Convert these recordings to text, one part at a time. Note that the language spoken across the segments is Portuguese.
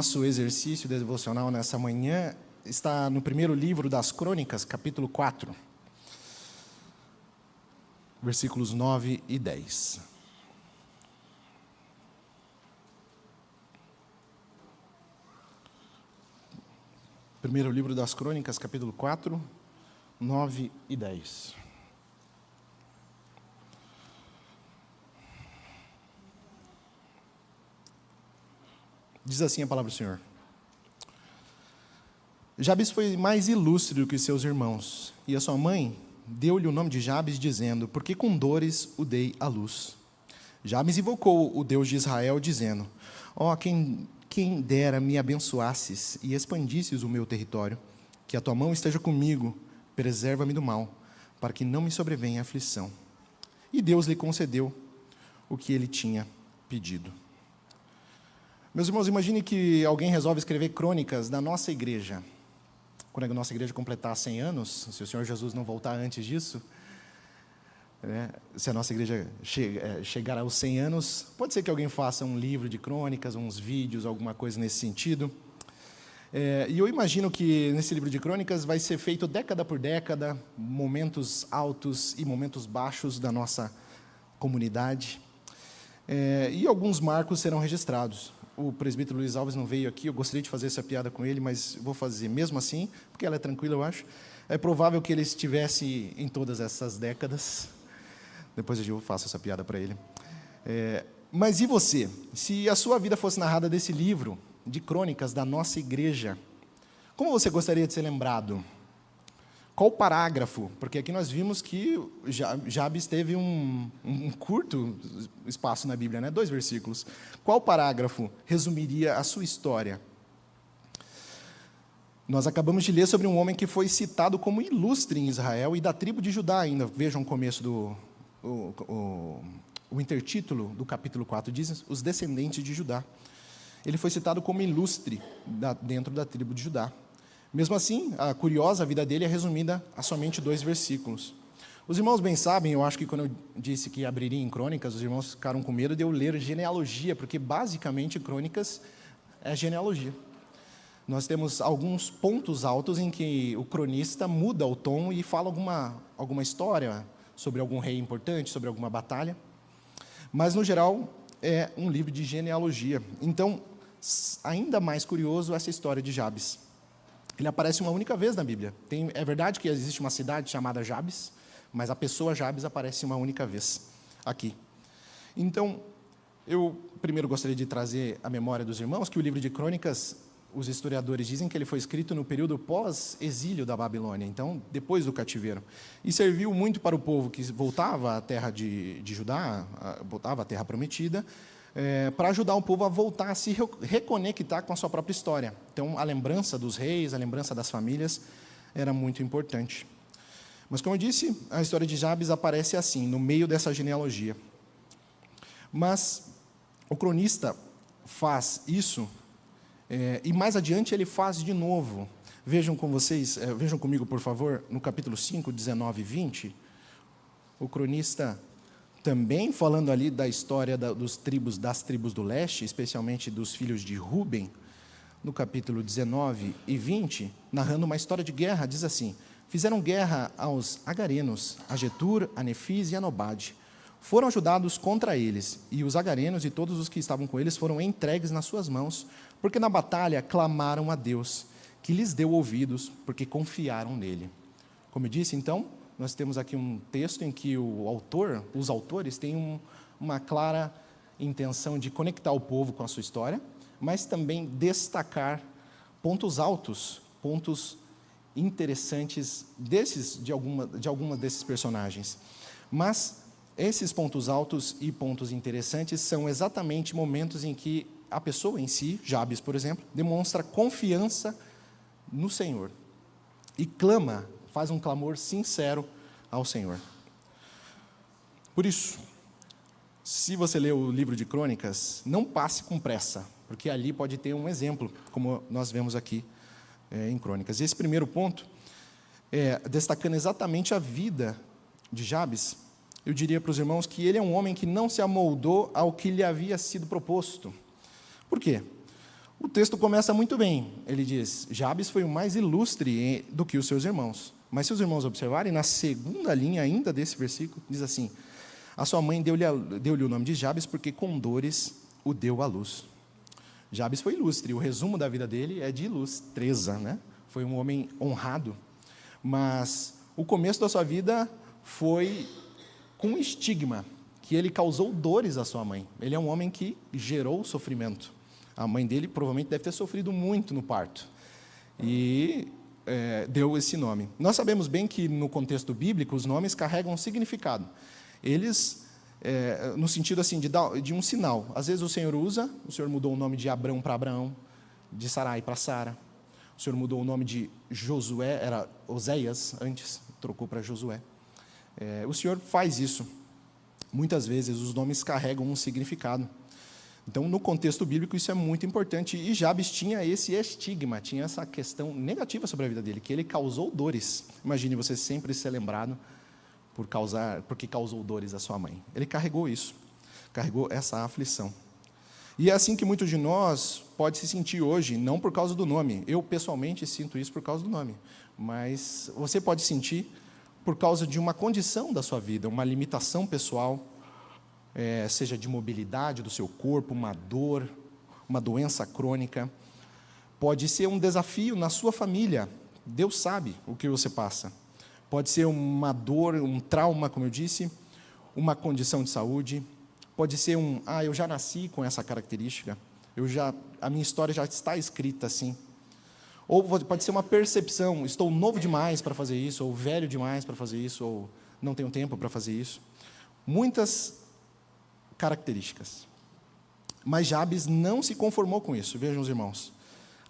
Nosso exercício devocional nessa manhã está no primeiro livro das Crônicas, capítulo 4, versículos 9 e 10. Primeiro livro das Crônicas, capítulo 4, 9 e 10. Diz assim a palavra do Senhor. Jabes foi mais ilustre do que seus irmãos, e a sua mãe deu-lhe o nome de Jabes, dizendo, porque com dores o dei à luz. Jabes invocou o Deus de Israel, dizendo, quem dera me abençoasses e expandisses o meu território, que a tua mão esteja comigo, preserva-me do mal, para que não me sobrevenha aflição. E Deus lhe concedeu o que ele tinha pedido. Meus irmãos, imagine que alguém resolve escrever crônicas da nossa igreja. Quando a nossa igreja completar 100 anos, se o Senhor Jesus não voltar antes disso, se a nossa igreja chegar aos 100 anos, pode ser que alguém faça um livro de crônicas, uns vídeos, alguma coisa nesse sentido. E eu imagino que nesse livro de crônicas vai ser feito década por década, momentos altos e momentos baixos da nossa comunidade. E alguns marcos serão registrados. O presbítero Luiz Alves não veio aqui, eu gostaria de fazer essa piada com ele, mas vou fazer mesmo assim, porque ela é tranquila, eu acho. É provável que ele estivesse em todas essas décadas. Depois eu faço essa piada para ele. Mas e você? Se a sua vida fosse narrada desse livro de crônicas da nossa igreja, como você gostaria de ser lembrado? Qual parágrafo? Porque aqui nós vimos que Jabes teve um curto espaço na Bíblia, 2 versículos. Qual parágrafo resumiria a sua história? Nós acabamos de ler sobre um homem que foi citado como ilustre em Israel e da tribo de Judá ainda. Vejam o começo o intertítulo do capítulo 4, diz os descendentes de Judá. Ele foi citado como ilustre dentro da tribo de Judá. Mesmo assim, a curiosa vida dele é resumida a somente 2 versículos. Os irmãos bem sabem, eu acho que quando eu disse que abriria em crônicas, os irmãos ficaram com medo de eu ler genealogia, porque basicamente crônicas é genealogia. Nós temos alguns pontos altos em que o cronista muda o tom e fala alguma história sobre algum rei importante, sobre alguma batalha. Mas, no geral, é um livro de genealogia. Então, ainda mais curioso essa história de Jabes. Ele aparece uma única vez na Bíblia. É verdade que existe uma cidade chamada Jabes, mas a pessoa Jabes aparece uma única vez aqui. Então, eu primeiro gostaria de trazer à memória dos irmãos que o livro de Crônicas, os historiadores dizem que ele foi escrito no período pós-exílio da Babilônia, então, depois do cativeiro. E serviu muito para o povo que voltava à terra de Judá, voltava à terra prometida, para ajudar o povo a voltar a se reconectar com a sua própria história. Então, a lembrança dos reis, a lembrança das famílias, era muito importante. Mas, como eu disse, a história de Jabes aparece assim, no meio dessa genealogia. Mas o cronista faz isso, e mais adiante ele faz de novo. Vejam comigo, por favor, no capítulo 5, 19 e 20, o cronista também falando ali da história das tribos do leste, especialmente dos filhos de Ruben, no capítulo 19 e 20, narrando uma história de guerra, diz assim, fizeram guerra aos agarenos, a Getur, a Nefis e a Nobade. Foram ajudados contra eles, e os agarenos e todos os que estavam com eles foram entregues nas suas mãos, porque na batalha clamaram a Deus, que lhes deu ouvidos, porque confiaram nele. Como eu disse, então, nós temos aqui um texto em que os autores têm uma clara intenção de conectar o povo com a sua história, mas também destacar pontos altos, pontos interessantes de alguma desses personagens. Mas esses pontos altos e pontos interessantes são exatamente momentos em que a pessoa em si, Jabes, por exemplo, demonstra confiança no Senhor e faz um clamor sincero ao Senhor. Por isso, se você ler o livro de Crônicas, não passe com pressa, porque ali pode ter um exemplo, como nós vemos aqui em Crônicas. E esse primeiro ponto, destacando exatamente a vida de Jabes, eu diria para os irmãos que ele é um homem que não se amoldou ao que lhe havia sido proposto. Por quê? O texto começa muito bem. Ele diz: Jabes foi o mais ilustre do que os seus irmãos. Mas se os irmãos observarem, na segunda linha ainda desse versículo, diz assim: a sua mãe deu-lhe o nome de Jabes porque com dores o deu à luz. Jabes foi ilustre. O resumo da vida dele é de ilustreza, né? Foi um homem honrado. Mas o começo da sua vida foi com estigma, que ele causou dores à sua mãe. Ele é um homem que gerou sofrimento. A mãe dele provavelmente deve ter sofrido muito no parto. E deu esse nome. Nós sabemos bem que, no contexto bíblico, os nomes carregam um significado. Eles, no sentido assim, de um sinal. Às vezes o Senhor mudou o nome de Abrão para Abraão, de Sarai para Sara. O Senhor mudou o nome de Josué, era Oséias antes, trocou para Josué. O Senhor faz isso. Muitas vezes os nomes carregam um significado. Então, no contexto bíblico, isso é muito importante. E Jabes tinha esse estigma, tinha essa questão negativa sobre a vida dele, que ele causou dores. Imagine você sempre ser lembrado porque causou dores à sua mãe. Ele carregou isso, carregou essa aflição. E é assim que muitos de nós pode se sentir hoje, não por causa do nome. Eu, pessoalmente, sinto isso por causa do nome. Mas você pode sentir por causa de uma condição da sua vida, uma limitação pessoal, seja de mobilidade do seu corpo, uma dor, uma doença crônica. Pode ser um desafio na sua família. Deus sabe o que você passa. Pode ser uma dor, um trauma, como eu disse, uma condição de saúde. Pode ser eu já nasci com essa característica. A minha história já está escrita assim. Ou pode ser uma percepção, estou novo demais para fazer isso, ou velho demais para fazer isso, ou não tenho tempo para fazer isso. Muitas características. Mas Jabes não se conformou com isso. Vejam os irmãos.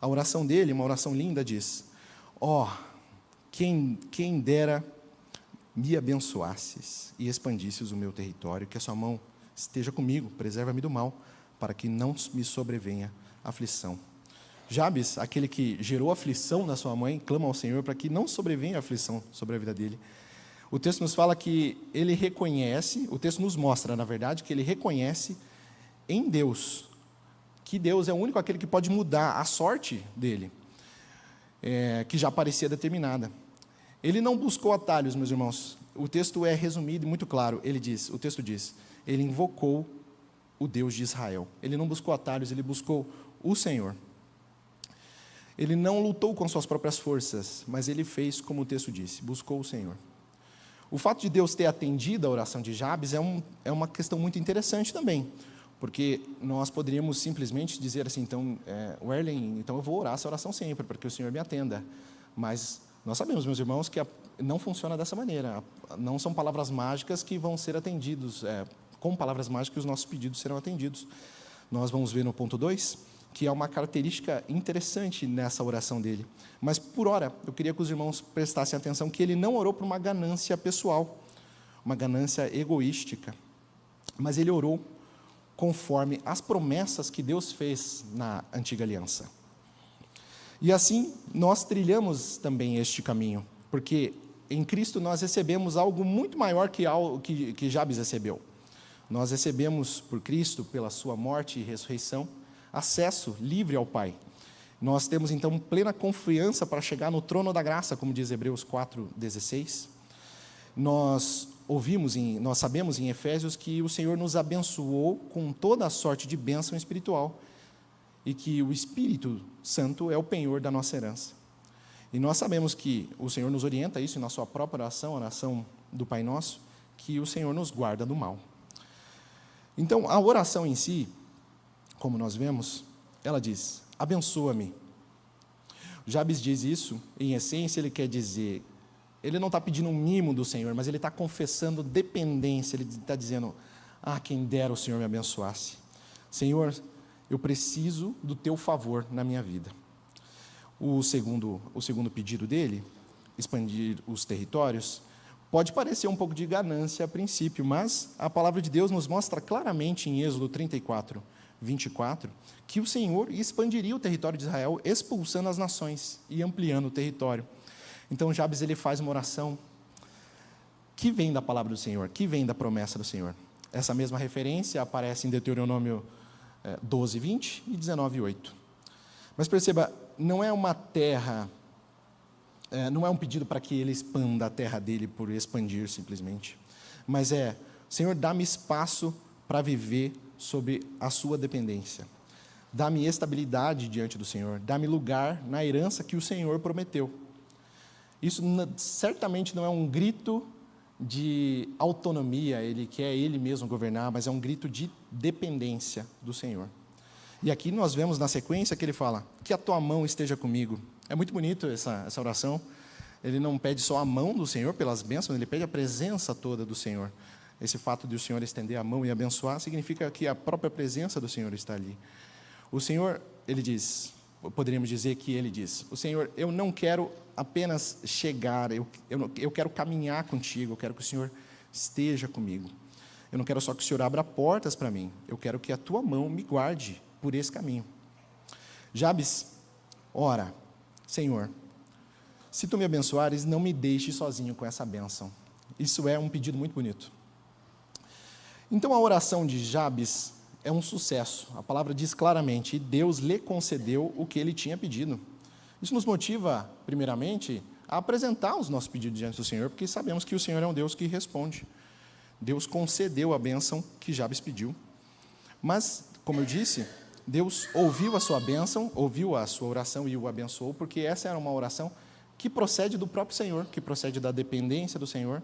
A oração dele, uma oração linda, diz: quem dera me abençoasses e expandisses o meu território, que a sua mão esteja comigo, preserva-me do mal, para que não me sobrevenha aflição. Jabes, aquele que gerou aflição na sua mãe, clama ao Senhor para que não sobrevenha aflição sobre a vida dele. O texto nos fala que ele reconhece, o texto nos mostra, na verdade, que ele reconhece em Deus, que Deus é o único aquele que pode mudar a sorte dele, que já parecia determinada. Ele não buscou atalhos, meus irmãos. O texto é resumido e muito claro. O texto diz, ele invocou o Deus de Israel. Ele não buscou atalhos, ele buscou o Senhor. Ele não lutou com suas próprias forças, mas ele fez como o texto disse, buscou o Senhor. O fato de Deus ter atendido a oração de Jabes é uma questão muito interessante também, porque nós poderíamos simplesmente dizer assim, Werlen, então eu vou orar essa oração sempre, para que o Senhor me atenda. Mas nós sabemos, meus irmãos, que não funciona dessa maneira. Não são palavras mágicas que vão ser atendidos, com palavras mágicas que os nossos pedidos serão atendidos. Nós vamos ver no ponto 2, que é uma característica interessante nessa oração dele. Mas, por ora, eu queria que os irmãos prestassem atenção que ele não orou por uma ganância pessoal, uma ganância egoística, mas ele orou conforme as promessas que Deus fez na antiga aliança. E assim, nós trilhamos também este caminho, porque em Cristo nós recebemos algo muito maior que Jabes recebeu. Nós recebemos por Cristo, pela sua morte e ressurreição, acesso livre ao Pai. Nós temos, então, plena confiança para chegar no trono da graça, como diz Hebreus 4:16. Nós sabemos em Efésios que o Senhor nos abençoou com toda a sorte de bênção espiritual e que o Espírito Santo é o penhor da nossa herança. E nós sabemos que o Senhor nos orienta isso na sua própria oração, a oração do Pai Nosso, que o Senhor nos guarda do mal. Então, a oração em si, como nós vemos, ela diz, abençoa-me. Jabes diz isso, em essência ele quer dizer, ele não está pedindo um mimo do Senhor, mas ele está confessando dependência, ele está dizendo, quem dera o Senhor me abençoasse. Senhor, eu preciso do teu favor na minha vida. O segundo pedido dele, expandir os territórios, pode parecer um pouco de ganância a princípio, mas a palavra de Deus nos mostra claramente em Êxodo 34:24, que o Senhor expandiria o território de Israel, expulsando as nações e ampliando o território. Então, Jabes ele faz uma oração que vem da palavra do Senhor, que vem da promessa do Senhor. Essa mesma referência aparece em Deuteronômio 12:20 e 19:8. Mas perceba, não é uma terra, não é um pedido para que ele expanda a terra dele por expandir simplesmente, mas Senhor, dá-me espaço para viver sob a sua dependência. Dá-me estabilidade diante do Senhor. Dá-me lugar na herança que o Senhor prometeu. Isso certamente não é um grito de autonomia, ele quer ele mesmo governar, mas é um grito de dependência do Senhor. E aqui nós vemos na sequência que ele fala, que a tua mão esteja comigo. É muito bonito essa oração. Ele não pede só a mão do Senhor pelas bênçãos, ele pede a presença toda do Senhor. Esse fato de o Senhor estender a mão e abençoar significa que a própria presença do Senhor está ali. O Senhor, ele diz, poderíamos dizer que ele diz, o Senhor, eu não quero apenas chegar, eu quero caminhar contigo, eu quero que o Senhor esteja comigo. Eu não quero só que o Senhor abra portas para mim, eu quero que a tua mão me guarde por esse caminho. Jabes, ora, Senhor, se tu me abençoares, não me deixe sozinho com essa bênção. Isso é um pedido muito bonito. Então a oração de Jabes é um sucesso. A palavra diz claramente, e Deus lhe concedeu o que ele tinha pedido. Isso nos motiva, primeiramente, a apresentar os nossos pedidos diante do Senhor, porque sabemos que o Senhor é um Deus que responde. Deus concedeu a bênção que Jabes pediu. Mas, como eu disse, Deus ouviu a sua bênção, ouviu a sua oração e o abençoou, porque essa era uma oração que procede do próprio Senhor, que procede da dependência do Senhor,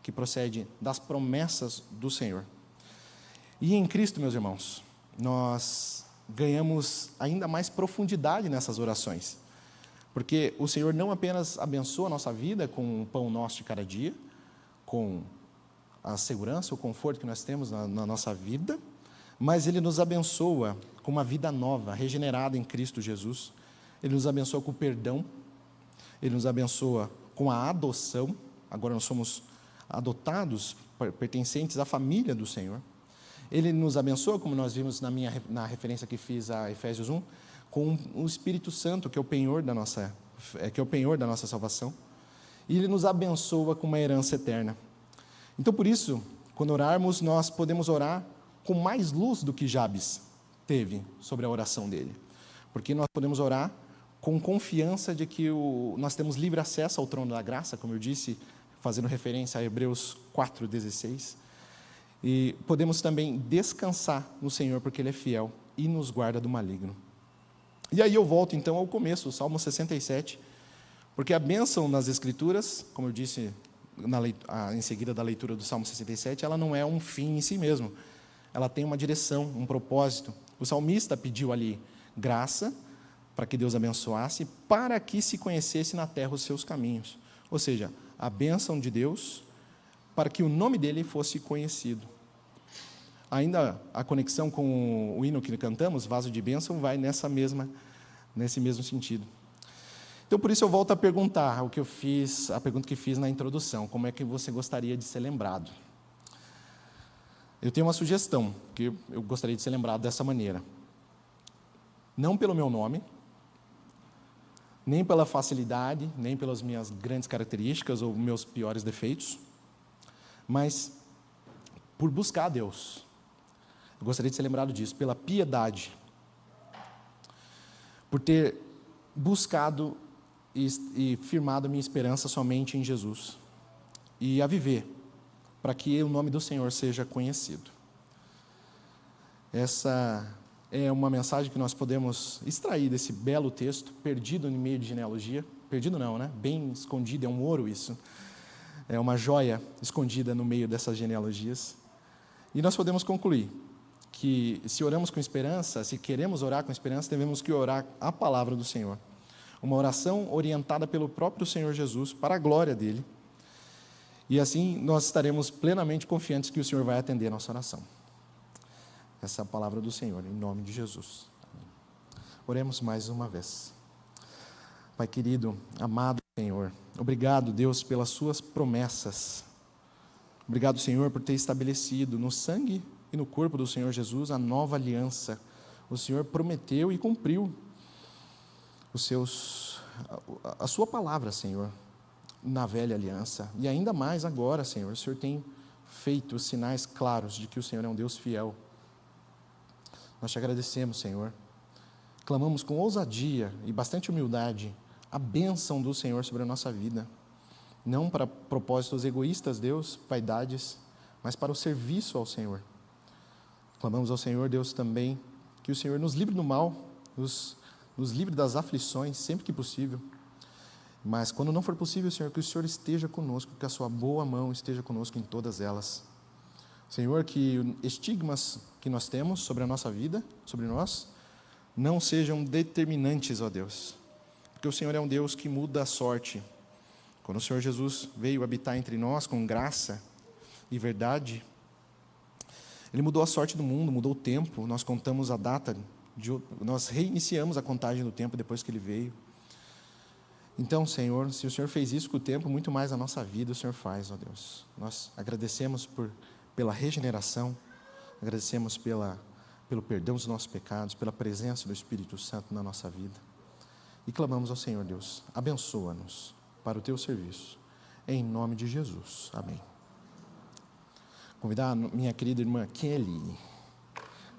que procede das promessas do Senhor. E em Cristo, meus irmãos, nós ganhamos ainda mais profundidade nessas orações, porque o Senhor não apenas abençoa a nossa vida com o pão nosso de cada dia, com a segurança, o conforto que nós temos na nossa vida, mas Ele nos abençoa com uma vida nova, regenerada em Cristo Jesus. Ele nos abençoa com o perdão, Ele nos abençoa com a adoção, agora nós somos adotados, pertencentes à família do Senhor. Ele nos abençoa, como nós vimos na referência que fiz a Efésios 1, com o Espírito Santo, que é o penhor da nossa salvação. E Ele nos abençoa com uma herança eterna. Então, por isso, quando orarmos, nós podemos orar com mais luz do que Jabes teve sobre a oração dele. Porque nós podemos orar com confiança de que nós temos livre acesso ao trono da graça, como eu disse, fazendo referência a Hebreus 4,16. E podemos também descansar no Senhor, porque Ele é fiel e nos guarda do maligno. E aí eu volto então ao começo, o Salmo 67, porque a bênção nas Escrituras, como eu disse em seguida da leitura do Salmo 67, ela não é um fim em si mesmo, ela tem uma direção, um propósito. O salmista pediu ali graça para que Deus abençoasse, para que se conhecesse na terra os seus caminhos. Ou seja, a bênção de Deus para que o nome dele fosse conhecido. Ainda a conexão com o hino que cantamos, Vaso de Bênção, vai nesse mesmo sentido. Então, por isso eu volto a perguntar a pergunta que fiz na introdução, como é que você gostaria de ser lembrado? Eu tenho uma sugestão, que eu gostaria de ser lembrado dessa maneira. Não pelo meu nome, nem pela facilidade, nem pelas minhas grandes características ou meus piores defeitos, mas por buscar a Deus. Eu gostaria de ser lembrado disso, pela piedade, por ter buscado e firmado a minha esperança somente em Jesus, e a viver, para que o nome do Senhor seja conhecido. Essa é uma mensagem que nós podemos extrair desse belo texto, perdido no meio de genealogia. Perdido não, né? Bem escondido, é um ouro isso. É uma joia escondida no meio dessas genealogias. E nós podemos concluir que se oramos com esperança, se queremos orar com esperança, devemos que orar a palavra do Senhor. Uma oração orientada pelo próprio Senhor Jesus, para a glória dele. E assim nós estaremos plenamente confiantes que o Senhor vai atender a nossa oração. Essa é a palavra do Senhor, em nome de Jesus. Amém. Oremos mais uma vez. Pai querido, amado Senhor, obrigado, Deus, pelas suas promessas. Obrigado, Senhor, por ter estabelecido no sangue e no corpo do Senhor Jesus a nova aliança. O Senhor prometeu e cumpriu a sua palavra, Senhor, na velha aliança. E ainda mais agora, Senhor, o Senhor tem feito sinais claros de que o Senhor é um Deus fiel. Nós te agradecemos, Senhor, clamamos com ousadia e bastante humildade a bênção do Senhor sobre a nossa vida, não para propósitos egoístas, Deus, vaidades, mas para o serviço ao Senhor. Clamamos ao Senhor, Deus, também, que o Senhor nos livre do mal, nos livre das aflições, sempre que possível. Mas quando não for possível, Senhor, que o Senhor esteja conosco, que a sua boa mão esteja conosco em todas elas. Senhor, que estigmas que nós temos sobre a nossa vida, sobre nós, não sejam determinantes, ó Deus. Porque o Senhor é um Deus que muda a sorte. Quando o Senhor Jesus veio habitar entre nós com graça e verdade, Ele mudou a sorte do mundo, mudou o tempo. Nós contamos a data, nós reiniciamos a contagem do tempo depois que Ele veio. Então, Senhor, se o Senhor fez isso com o tempo, muito mais a nossa vida o Senhor faz, ó Deus. Nós agradecemos pela regeneração, agradecemos pelo perdão dos nossos pecados, pela presença do Espírito Santo na nossa vida. E clamamos ao Senhor, Deus, abençoa-nos para o Teu serviço. Em nome de Jesus. Amém. Convidar a minha querida irmã Kelly.